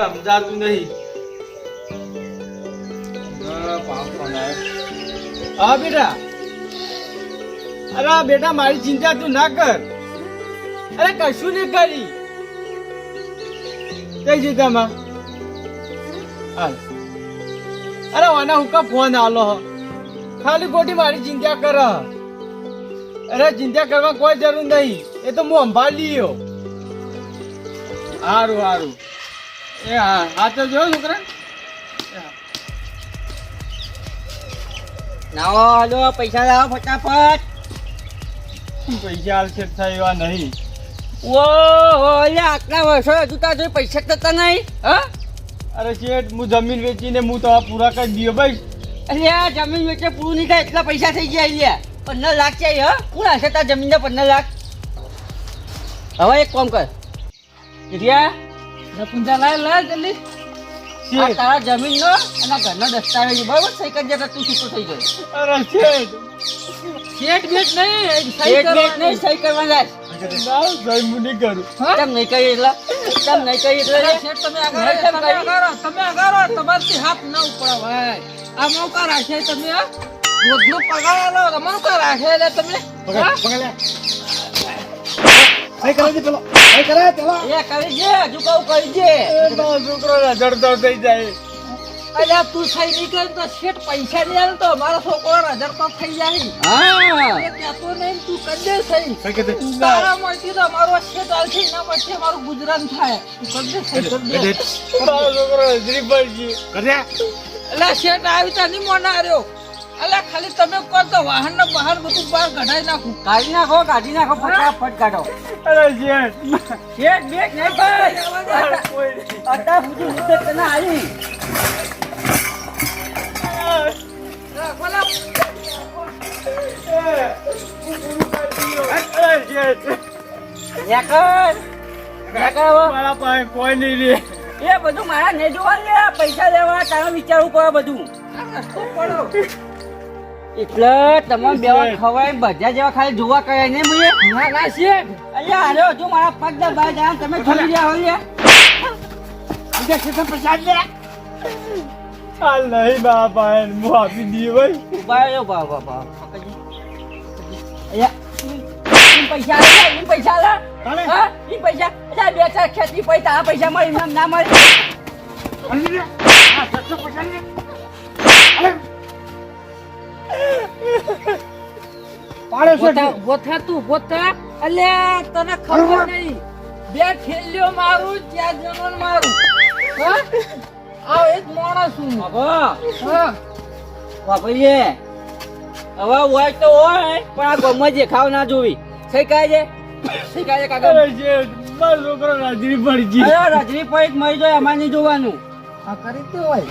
કોઈ સમજાતું નહીં. હા બેટા. અરે બેટા મારી ચિંતા તું ના કર. અરે કશું નહીં કરી. કઈ ચિંતામાં? હાલ. અરે વાના હુકા ફોન આલો હ. ખાલી ખોટી મારી ચિંતા કર. અરે ચિંતા કરવા કોઈ જરૂર નહીં. એ તો હું સંભાળી લ્યો. સારું સારું. એ હા હા તો જો છોકરા. લાવો હાલો પૈસા લાવો ફટાફટ. પૈસા હાલશે એવા નહીં. ઓહો લે આટલા વર્ષો હજુ તાર જોડે પૈસા થતા નહીં હા? અરે શેઠ હું જમીન વેચીને હું તો પૂરા કરી દયો ભાઈ. અરે આ જમીન વેચે પૂરું નહીં થાય એટલા પૈસા થઈ ગયા લ્યા 15 લાખ છે હા? કોણ હશે તાર જમીન 15 લાખ? હવે એક કામ કર રિયા નપુંજા લાય જલ્દી. આ તારા જમીન નો અને ઘરના દસ્તાવેજ બરાબર સહી કરી દેતા તું છૂટો થઈ ગયો. અરે શેઠ શેઠ બેઠ નહીં સહી કરવા જાય. ના ભાઈ હું નહીં કરું. કેમ નહીં કરી એટલે કેમ નહીં કરી એટલે શેઠ તમે અગારો તમારથી હાથ ના ઉપડા ભાઈ. આ મોકા રાખે તમે રોજનો પગાર આલો મોકા રાખે એટલે તમે કઈ કરે છે પેલો કઈ કરે પેલો એ કરી દે હજુ કહું કરી દે. છોકરો રજડતો થઈ જાય. અલ્યા તું સહી નહીં કરે તો શેઠ પૈસા નહીં આવે તો મારો છોકરો રજડતો થઈ જાય. એ કહેતો નહીં તું કરી દે સહી. તારા મળતી તો મારો શેઠ આલથી ના મળશે મારું ગુજરાન થાય. તું કરી દે સહી કરી દે. મારો છોકરો હજરી પર ગયો કરે. અલ્યા શેઠ આવી તા નહીં મોના આવ્યો. અલ્યા ખાલી તમે કહો તો વાહન ને બહાર બધું બહાર કઢાઈ નાખું. કાઢી નાખો ફટાફટ કાઢો. અરે શેઠ શેઠ બેઠ નહીં ભાઈ અત્યાર સુધી મુદ્દત તને આવી. મારા પાસે કોઈ નહીં રે. એ બધું મારા નહીં જોવાનું લે પૈસા લેવા તારે વિચારવું પડે બધું. એટલે તમે બે ખવાય બધા જેવા ખાલી જોવા કર્યા નહીં મુએ ના છે. અહીંયા હાલો હજુ મારા પગ દે બહાર જાય તમે જોઈ રહ્યા હો લે બીજા ક્ષેત્ર પ્રસાદ લે હાલ નહીં મારા પાસે હું આપી દઈએ ભાઈ. ઉભા રહ્યો બા પૈસા લે પૈસા લે હા ઈ પૈસા એટલે બે ચાર ખેતી પૈસા તારા પૈસા મળી એમ ના મળી. બોથા અલ્યા તને ખબર નહીં બે ઠેલ્યો મારું ત્યાં જનોન મારું હા આ એક માણસ છું હા વાપરીએ હવે હોય તો હોય પણ આ ગમત દેખાવ ના જોવી સહી કાજે કાગળ. અરે શેઠ મારો છોકરો રજરી પર ગયો. અરે રજરી પડી મરી જાય અમારે નહીં જોવાનું. આ કરી તે હોય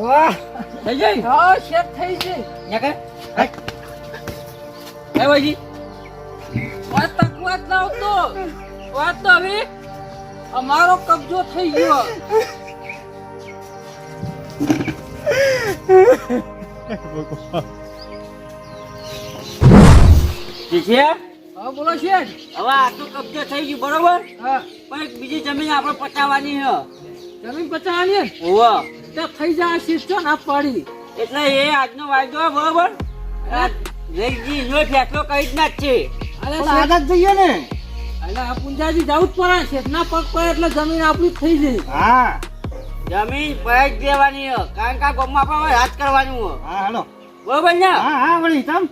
વાહ થઈ જાય હા શેઠ થઈ જાય યા કે ભાઈજી વાત તકવાત લાવતો વાત તો હવે અમારો કબજો થઈ ગયો. હા બોલો શેઠ. હવે આટલો કબજો થઈ ગયો બરોબર હા પણ બીજી જમીન આપણે પચાવવાની છે. જમીન પચાવવાની હોવા તો થઈ જાય શીશો ના પડી એટલે એ આજનો વાયદો બરોબર રેજી નો ફેસલો કરી જ ના છે. અરે આદત જઈએ ને એટલે આ પુંજાજી જવું જ પડે છે ના પગ પડે એટલે જમીન આપણી થઈ જાય. હા જમીન પૈજ દેવાની કારણ કે ગામમાં આપણે રાજ કરવાનું હા હેલો બરોબર ને. હા વળી તમ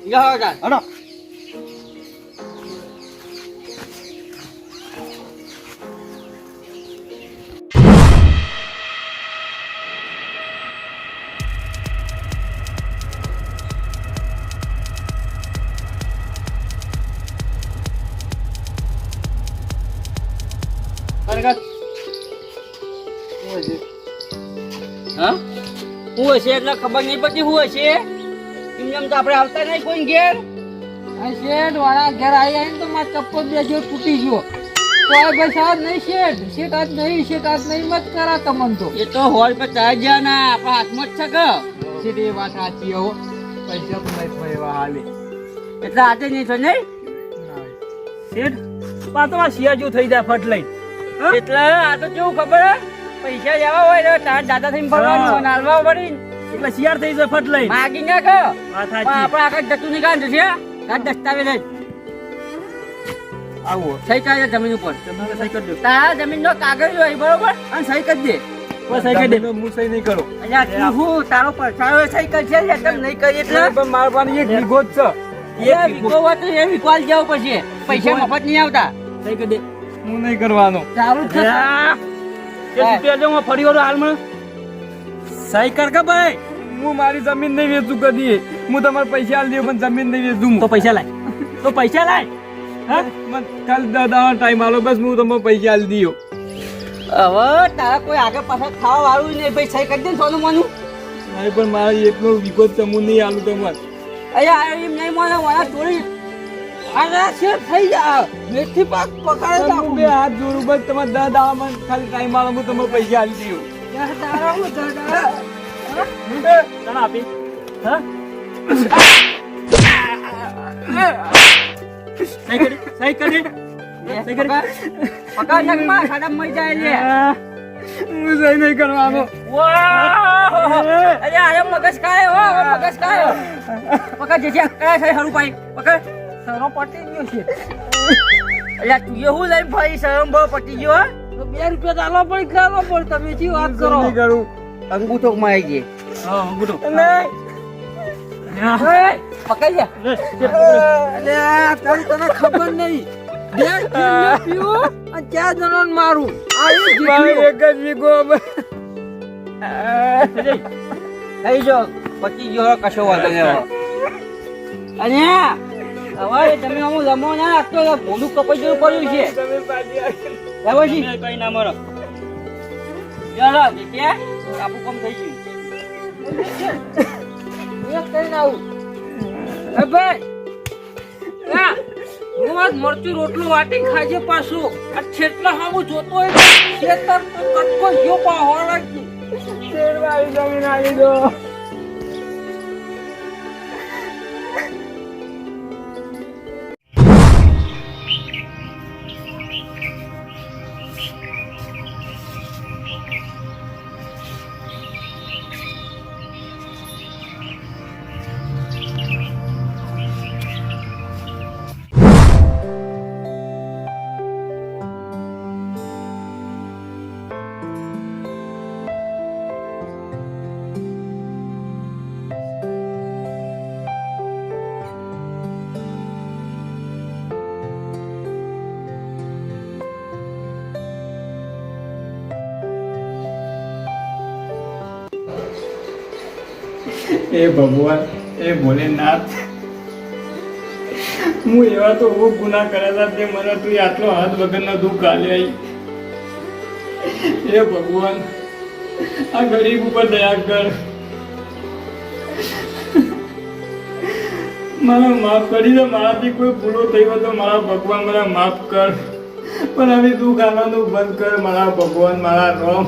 હેલો હા હું હશે એટલે ખબર નહીં પડતી હું હશે એમ તો આપણે આવતા નહીં કોઈ ઘેર. શેઠ વાળા ઘેર આવી તો મારા ચપ્પલ બે જો તૂટી ગયો તો આ બસ આજ નહીં શેઠ આજ નહીં મત કરા તમને તો એ તો હોલ પર ચાર ગયા ના આપણા હાથમાં જ છે કે શેઠ એ વાત સાચી હો પૈસા તો નહીં થવા હાલે એટલે આજે નહીં થયો નહીં શેઠ આ તો આ શિયા જેવું થઈ જાય ફટ લઈ એટલે આ તો કેવું ખબર હે? પૈસા લેવા હોય તો તાર દાદા થઈને ભરવાનું નાલવા પડી એટલે શિયાર થઈ જાય ફટ લઈ માગી ના કર વાત પણ સાચી આપણે આગળ જતું નહીં કાઢ છે કાઢ દસ્તાવેજ જ આવો સહી કરે જમીન ઉપર તમારે સહી કરી દો તારા જમીન નો કાગળ હોય બરોબર અને સહી કરી દે બસ સહી કરી દે હું સહી નહીં કરું અલ્યા તું હું તારો પરસાળો સહી કરશે ને તેમ નહીં કરી એટલે પણ મારા પાસે એક વીઘો જ છે એ વિકો હોય તો એ વિકવાલ જવું પછી પૈસા મફત નહીં આવતા સહી કરી દે હું નહીં કરવાનો સારું જ છે કે રૂપિયા જો ફરી વાર હાલમાં સહી કર કે ભાઈ હું મારી જમીન નહીં વેચું કદી હું તમારે પૈસા આલી દઉં પણ જમીન નહીં વેચું તો પૈસા લાય હા મને ખાલી દાદા ટાઈમ આલો બસ હું તમને પૈસા આલી દઉં હવે તારા કોઈ આગળ પાછળ ખાવા વાળું નહીં ભાઈ સહી કરી દે ને સોનું મોનું નહીં પણ મારા એકનો વિગો જ હું નહીં આલું તમારે અલ્યા એમ નહીં મને મારા ચોરી અરે છે થઈ જા મેથી પાક પકડે હું બે હાથ જોડું બસ તમારે દાદા મને ખાલી ટાઈમ આલો હું તમને પૈસા આલી દઉં તને આપી હા સહી કરી પકડ નગમાં ખાડા મરી જાય લે હું સહી નહીં કરવાનો અરે અરે મગજ કાય હો મગજ કાય પકડ જે કયા છે હરું પાઈ પકડ સરો પટી ગયો છે અલ્યા તું એવું લઈ ભાઈ સરમ બહુ પટી ગયો તો 2 રૂપિયા ચાલવા પડી ચાલવા પડ તમે જી વાત કરો નહીં કરું અંગૂઠો મારી ગઈ હા અંગૂઠો પકડ જા અરે તને ખબર નહીં બે પીવું અને 4 જણોને મારું આ એક જ વીઘો થઈ જો પતી ગયો કશો વાંધો નહીં અને હવે તમે હું રમો ના રાખતો ભોલું કપાઈ જેવું પડ્યું છે રાવજી કઈ ના મરો ચાલો દેખે કાપુ કમ થઈ ગયું એક કરીને આવું એ ભાઈ ના હું આજ મરચું રોટલું વાટી ખાજે પાછું આ છેટલા હામું જોતો હોય ખેતર તો કટકો ગયો પાહો લાગી શેરવાળી જમીન આવી દો એ ભગવાન એ ભોલેનાથ હું એવા તો બહુ ગુના કર્યા હતા તે મને તું આટલો હાથ વગરનો દુઃખ આલ્યા એ ભગવાન આ ગરીબ ઉપર દયા કર મને માફ કરી દે મારાથી કોઈ ભૂલો થઈ હોય તો મારા ભગવાન મને માફ કર પણ હવે દુઃખ આવવાનું બંધ કર મારા ભગવાન મારા રોમ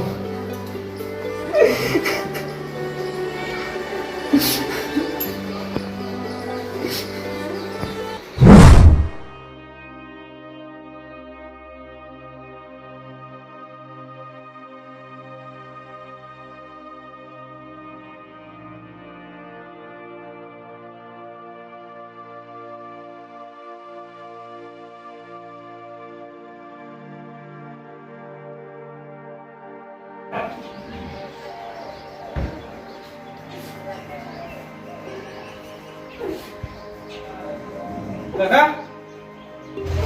કાકા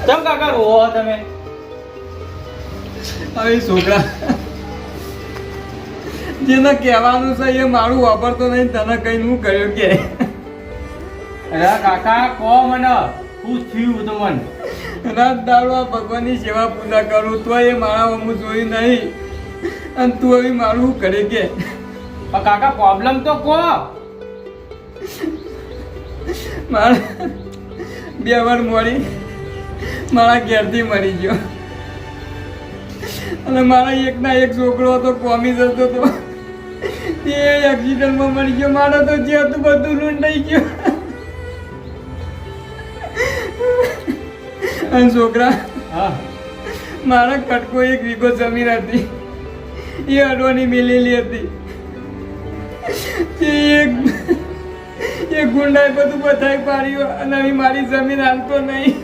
ચમ કાકા રોવો તમે હવે છોકરા જેને કહેવાનું છે એ મારું વાપરતો નહીં તને કઈ હું કર્યું કે અરે કાકા કો મને શું થયું તો મન રાત દાડો આ ભગવાનની સેવા પૂજા કરું તો એ મારા અમુક જોયું નહીં અને તું હવે મારું શું કરે કે પણ કાકા પ્રોબ્લેમ તો કો મારા 2 વાર મળી મારા ઘેરથી મરી ગયો અને મારા એકના એક છોકરો હતો કોમી જતો હતો તે એક્સિડન્ટમાં મરી ગયો મારો તો જે હતું બધું લૂંટાઈ ગયું અને છોકરા હા મારા કટકો 1 વીઘો જમીન હતી એ અડવાની મિલેલી હતી એ ગુંડાએ બધું બધાઈ પાડ્યું અને હવે મારી જમીન હાલતો નહીં.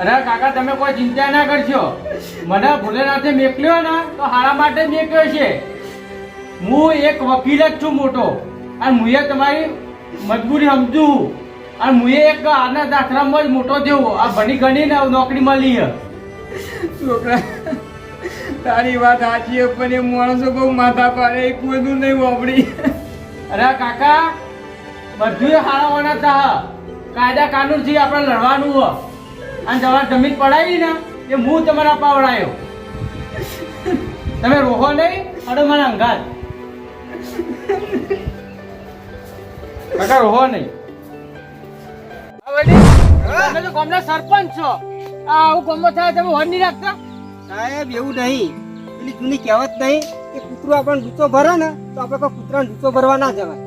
અરે કાકા તમે કોઈ ચિંતા ના કરશો. મને ભોલેનાથે મેકલ્યો ને તો હારા માટે જ મેક્યો છે. હું એક વકીલ જ છું મોટો અને હું તમારી મજબૂરી સમજુ અને હું એક આનંદ આશ્રમમાં જ મોટો થયો. આ ભણી ગણીને નોકરી મળી છે. છોકરા તારી વાત સાચી છે પણ એ માણસો બહુ માથા પાડે એ બધું નહીં વાપરી. અરે કાકા બધું હારાવાના હતા. કાયદા કાનૂનથી આપણે લડવાનું હોય અને તમારે જમીન પડાવી ને એ હું તમારા પાવડાયો. તમે રોહો નહીં અડો મને અંગાત કાકા રોહો નહીં. તમે તો ગામના સરપંચ છો. આ આવું ગામમાં થાય તમે હોર નહીં રાખતા. સાહેબ એવું નહીં, પેલી જૂની કહેવત નહીં કે કૂતરો આપણને ડૂચો ભરે ને તો આપણે કોઈ કૂતરાને ડૂચો ભરવા ના જવાય.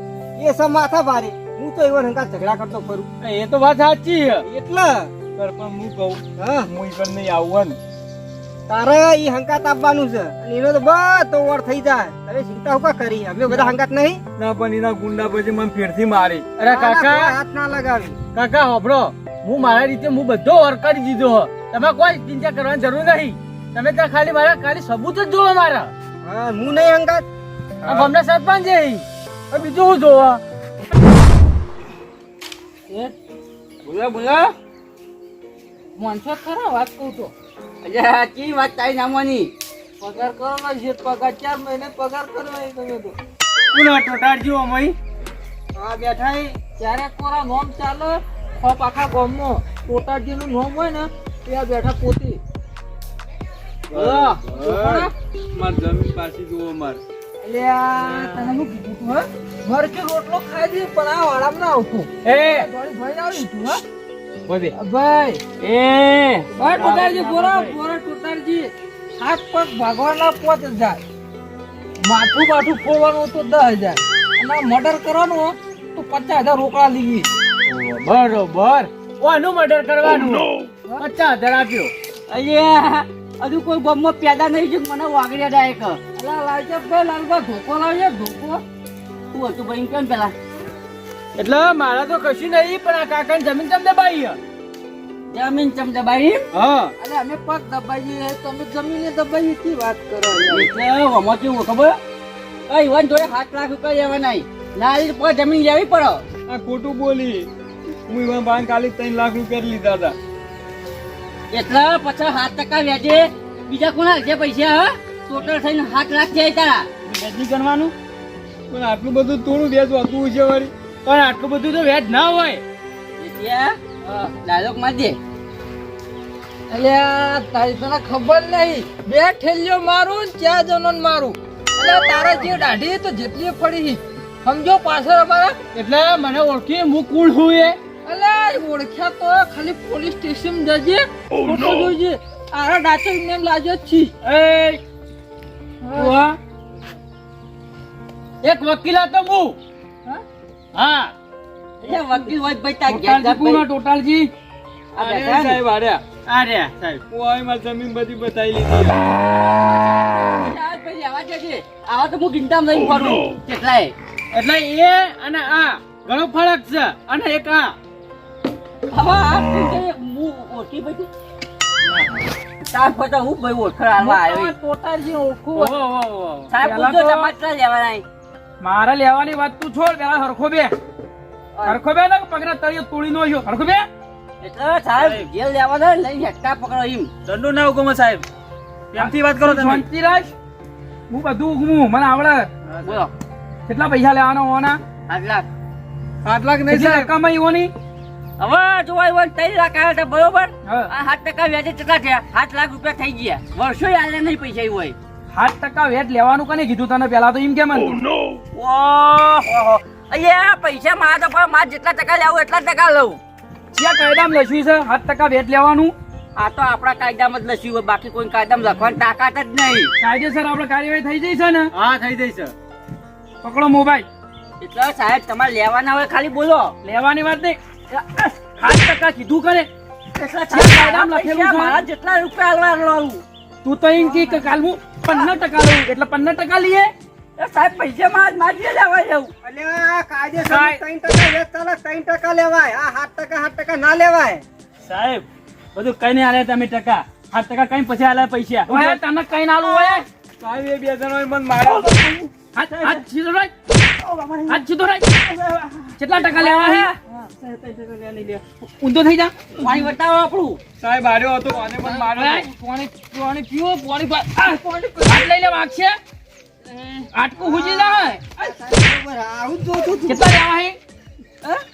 એ સબ માથા ભારે. હું તો એવા હંકા ઝઘડા કરતો ફરું એ તો વાત સાચી છે. એટલે પણ હું કહું હા હું ઈકન નહીં આવું ને તારે એ હંકાત આપવાનું છે અને એનો તો બધો વાર થઈ જાય. તમે ચિંતા હું કા કરી? અમે બધા હંકાત નહીં. ના પણ એના ગુંડા પછી મને ફેરથી મારી. અરે કાકા હાથ ના લગાવી. કાકા હોભળો, હું મારા રીતે હું બધો વર્ક કરી દીધો હો. તમે કોઈ ચિંતા કરવાની જરૂર નહીં. તમે ત્યાં ખાલી સબૂત જ જોવો મારા. હા હું નહીં હંકાત. આ ગામના સરપંચ છે ઈ. હવે બીજું શું જોવા? બોલો બોલો મોનસો ખરા વાત કહું તો અલ્યા કી વાત તારી નામવાની પગાર કરવાનો છે. પગાર 4 મહિને પગાર કરવાનો તમે તો કોના ટોટાડજો અમઈ? હા બેઠા એ ચારે કોરા નોમ ચાલે ખોપ આખા ગામમાં ટોટાજી નું નોમ હોય ને ત્યાં બેઠા પોતે બોલો માર જમીન પાછી જુઓ માર. અલ્યા તને હું કીધું તું હા મરચો રોટલો ખાઈ દે પણ આ વાળામાં ના આવતું. એ થોડી ભાઈ આવી તું હા બોલે ભાઈ એ ભાઈ ટોટારજી બોરા ટોટારજી હાથ પગ ભાગવાના 5000 માથું ફોડવાનું તો 10000 અને મર્ડર કરવાનું હોય તો 50000 રોકડા લીધી. બરોબર. ઓનું મર્ડર કરવાનું 50,000 આપ્યો. અલ્યા હજુ કોઈ ગામમાં પેદા નહીં છે મને વાગડ્યા ડાયક. અલા લાલચંદભાઈ લાલબા ધોકો લાવજે ધોકો. તું હતું ભાઈ કેમ પેલા એટલે મારા તો કશું નહીં પણ આ કાકાની જમીન તમને બાઈ. જમીન ચમ દબાઈ હા અલે અમે પગ દબાઈએ તમે જમીને દબાઈએ કી વાત કરો એટલે વમો કેવું ખબર કઈ વન જોડે 7 લાખ રૂપિયા લેવા નહીં નારી પર જમીન લેવી પડે. આ ખોટું બોલી. હું એમાં બાન કાલે 3 લાખ રૂપિયા લીધા હતા. એટલે પછી 7% વ્યાજે બીજા કોના જે પૈસા હા ટોટલ થઈને 7 લાખ થયા તારા વ્યાજ ગણવાનું. પણ આટલું બધું થોડું વ્યાજ હોતું છે વળી. પણ આટલું બધું તો વ્યાજ ના હોય. ડાયલોગ માર દે. અલ્યા તારી તને ખબર નહીં 2 ઠેલ્યો મારું ને 4 જણોને મારું. અલ્યા તારા જે દાઢી તો જેટલી પડી સમજો પાછળ અમારા એટલે મને ઓળખી હું કોણ છું એ? અલ્યા ઓળખ્યા તો ખાલી પોલીસ સ્ટેશન જજે ફોટો જોઈજે આરા ડાચો એમ લાગ્યો જ છી. એ ઉવા. એક વકીલ હતો હું. હા? હા અલ્યા વકીલ હોય ભાઈ તા ટોટાલજી કોના ટોટાલજી? આ બેઠા ને. સાહેબ હાર્યા. આ રહ્યા સાહેબ. હું આવી મારી જમીન બધી બતાવી લીધી. ચાલ ભાઈ આવા જજે આવા તો હું ગિંતામ લઈને ફરું કેટલાય. એટલે એ અને આ ઘણો ફરક છે. અને એક આ હવે આ હું ઓળખી પછી તાર ફટા હું ભાઈ ઓળખર હાલવા આવ્યો ટોટાલજી ઓળખું ઓહો, ઓહો, ઓહો. સાહેબ પૂછો તમારે લેવાના મારે લેવાની વાત તું છોડ. પેલા હરખો બે ને પગના તળિયે તોડી નો જો. હરખો બે. એટલે સાહેબ જેલ લેવાના લઈ હેઠા પકડો એમ દંડો ના હુકમ સાહેબ. પ્રેમથી વાત કરો તમે. શાંતિ રાખ. હું બધું હુકમું મને આવડે. બોલો કેટલા પૈસા લેવાના હોવાના? 8 લાખ 8 લાખ નહીં કેટલી સાહેબ. રકમ આવી હોવાની? હવે જોવાય 3 લાખ આવ્યા હતા બરોબર હા. આ 7% વ્યાજે કેટલા થયા 7 લાખ રૂપિયા થઈ ગયા વર્ષો આલે નહીં પૈસા એવું હોય 7% વ્યાજ લેવાનું કને કીધું તને? પેલા તો એમ કેમ ઓહો અయ్యા પૈસા મારા તો પણ માર જેટલા ટકા લેવું એટલા ટકા લઉં ક્યાં કાયદામાં લખ્યું છે 7% વ્યાજ લેવાનું? આ તો આપણા કાયદામાં જ લખ્યું હોય બાકી કોઈ કાયદામાં લખવાની તાકાત જ નહીં કાયદેસર આપણે કાર્યવાહી થઈ જઈ છે ને? હા થઈ જઈ છે. પકડો મોબાઈલ. એટલે સાહેબ તમારે લેવાના હોય ખાલી બોલો લેવાની વાત નહીં. 7% કીધું કરે એટલા કાયદામાં લખેલું છે. મારા જેટલા રૂપિયા આલવા લઉં. તું તો એમ કે કાલ હું 15% લઉં એટલે 15% લઈએ. એ સાહેબ પૈસા માજી લેવા જવું. અલ્યા કાયદેસર 3% વેચ ચાલે, 3% લેવાય. આ 7% ના લેવાય. સાહેબ બધું કઈ નહીં આલે તમે ટકા 8% કઈ પછી આલે પૈસા ઓય તને કઈ ના આલું હોય સાહેબ એ બે જણોએ મને માર્યો હાથ સીધો રાખ હાથ સીધો રાખ કેટલા ટકા લેવા હે ઊંધો થઈ જા પાણી બતાવો આપણું. સાહેબ આર્યો હતો આને મને માર્યો પાણી પીવો પાણી લઈ લે વાગશે આટકું હુજી જાય બરાબર, આવું જ જોઉં છું. કેટલા લેવા હે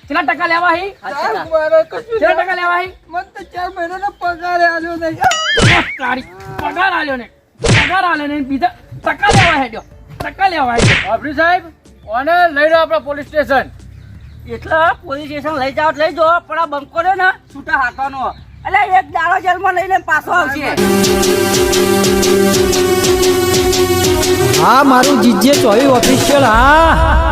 કેટલા ટકા લેવા હે કેટલા ટકા લેવા હે મને તો 4 મહિનાનો પગાર આલ્યો નહીં. પગાર આલ્યો ને બીજા ટકા લેવા હેડ્યો ટકા લેવા હેડ્યો બાપરી સાહેબ ઓને લઈ લો આપણા પોલીસ સ્ટેશન. એટલે પોલીસ સ્ટેશન લઈ જાવ લઈ જાઓ પણ આ બંકો ને છૂટા હાથવાનો એટલે એક દાડો જેલમાં લઈને પાછો આવશે. હા મારું જીજે ચોવી ઓફિશિયલ હા